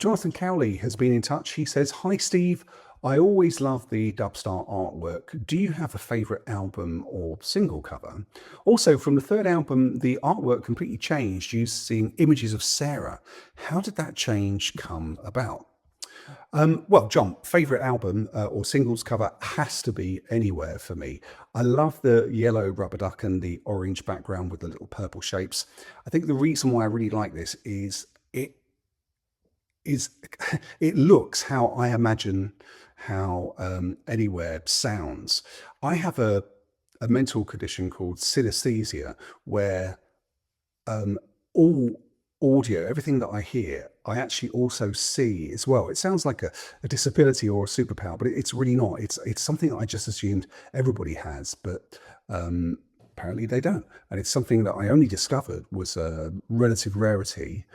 Jonathan Cowley has been in touch. He says, "Hi Steve, I always love the Dubstar artwork. Do you have a favourite album or single cover? Also, from the third album, the artwork completely changed using images of Sarah. How did that change come about?" Well, John, favourite album or singles cover has to be Anywhere for me. I love the yellow rubber duck and the orange background with the little purple shapes. I think the reason why I really like this is it looks how I imagine how Anywhere sounds. I have a mental condition called synesthesia where all audio, everything that I hear, I actually also see as well. It sounds like a disability or a superpower, but it's really not. It's something that I just assumed everybody has, but apparently they don't. And it's something that I only discovered was a relative rarity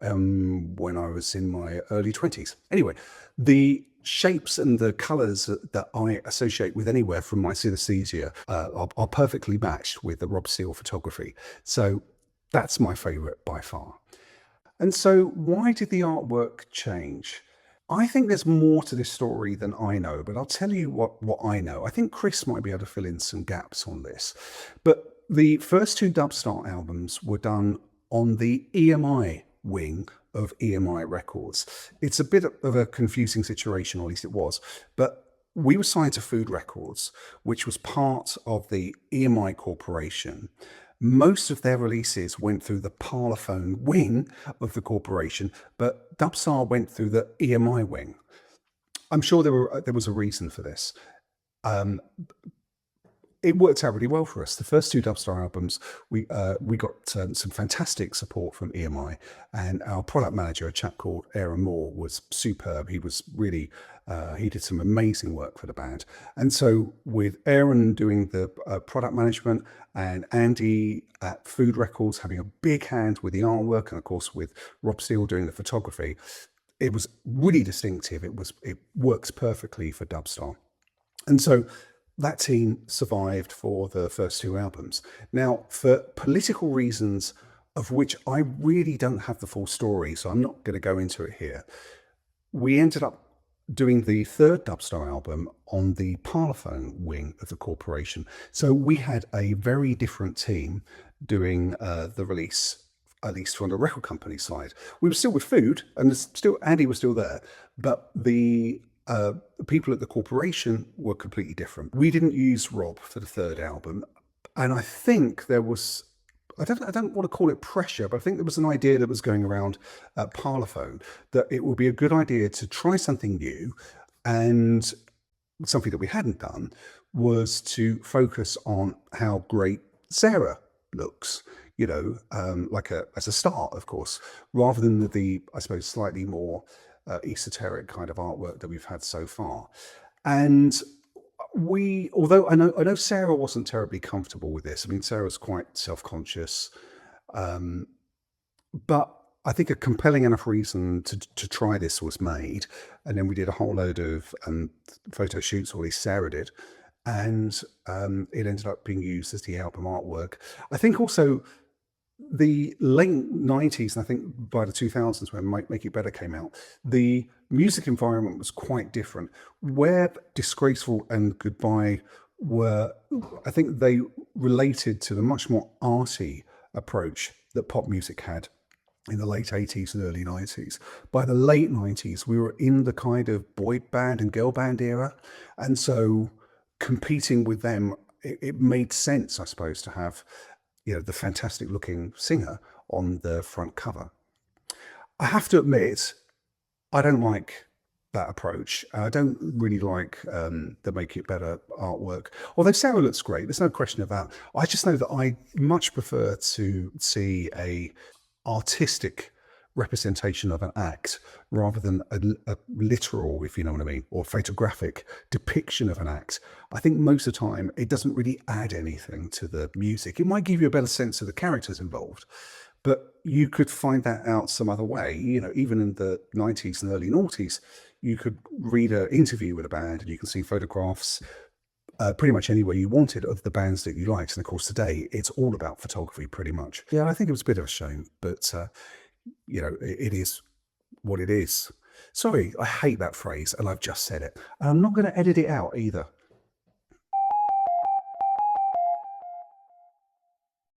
when I was in my early 20s. Anyway, the shapes and the colors that I associate with Anywhere from my synesthesia are perfectly matched with the Rob Steele photography. So that's my favorite by far. And so why did the artwork change? I think there's more to this story than I know, but I'll tell you what I know. I think Chris might be able to fill in some gaps on this. But the first two Dubstar albums were done on the EMI wing of EMI Records. It's a bit of a confusing situation, or at least it was, but we were signed to Food Records, which was part of the EMI Corporation. Most of their releases went through the Parlophone wing of the corporation, but Dubstar went through the EMI wing. I'm sure there was a reason for this. It worked out really well for us. The first two Dubstar albums, we got some fantastic support from EMI, and our product manager, a chap called Aaron Moore, was superb. He was really, he did some amazing work for the band. And so with Aaron doing the product management and Andy at Food Records having a big hand with the artwork, and of course with Rob Steele doing the photography, it was really distinctive. It works perfectly for Dubstar. And so that team survived for the first two albums. Now, for political reasons of which I really don't have the full story, so I'm not going to go into it here, we ended up doing the third Dubstar album on the Parlophone wing of the corporation. So we had a very different team doing the release, at least from the record company side. We were still with Food, and still Andy was still there, but the people at the corporation were completely different. We didn't use Rob for the third album, and I think there was, I don't want to call it pressure, but I think there was an idea that was going around at Parlophone that it would be a good idea to try something new, and something that we hadn't done was to focus on how great Sarah looks, you know, as a start, of course, rather than the I suppose, slightly more esoteric kind of artwork that we've had so far. And although I know Sarah wasn't terribly comfortable with this. I mean, Sarah's quite self-conscious, but I think a compelling enough reason to try this was made. And then we did a whole load of photo shoots, or at least Sarah did, and it ended up being used as the album artwork. I think also the late 90s, and I think by the 2000s when Make It Better came out, the music environment was quite different. Where Disgraceful and Goodbye were, I think they related to the much more arty approach that pop music had in the late 80s and early 90s. By the late 90s, we were in the kind of boy band and girl band era. And so competing with them, it made sense, I suppose, to have, you know, the fantastic looking singer on the front cover. I have to admit, I don't like that approach. I don't really like the Make It Better artwork. Although Sarah looks great, there's no question of that. I just know that I much prefer to see a artistic representation of an act rather than a literal, if you know what I mean, or photographic depiction of an act. I think most of the time it doesn't really add anything to the music. It might give you a better sense of the characters involved, but you could find that out some other way. You know, even in the 90s and early noughties, you could read an interview with a band and you can see photographs pretty much anywhere you wanted of the bands that you liked. And of course today it's all about photography pretty much. Yeah, I think it was a bit of a shame, but you know, it is what it is. Sorry, I hate that phrase, and I've just said it. I'm not going to edit it out either.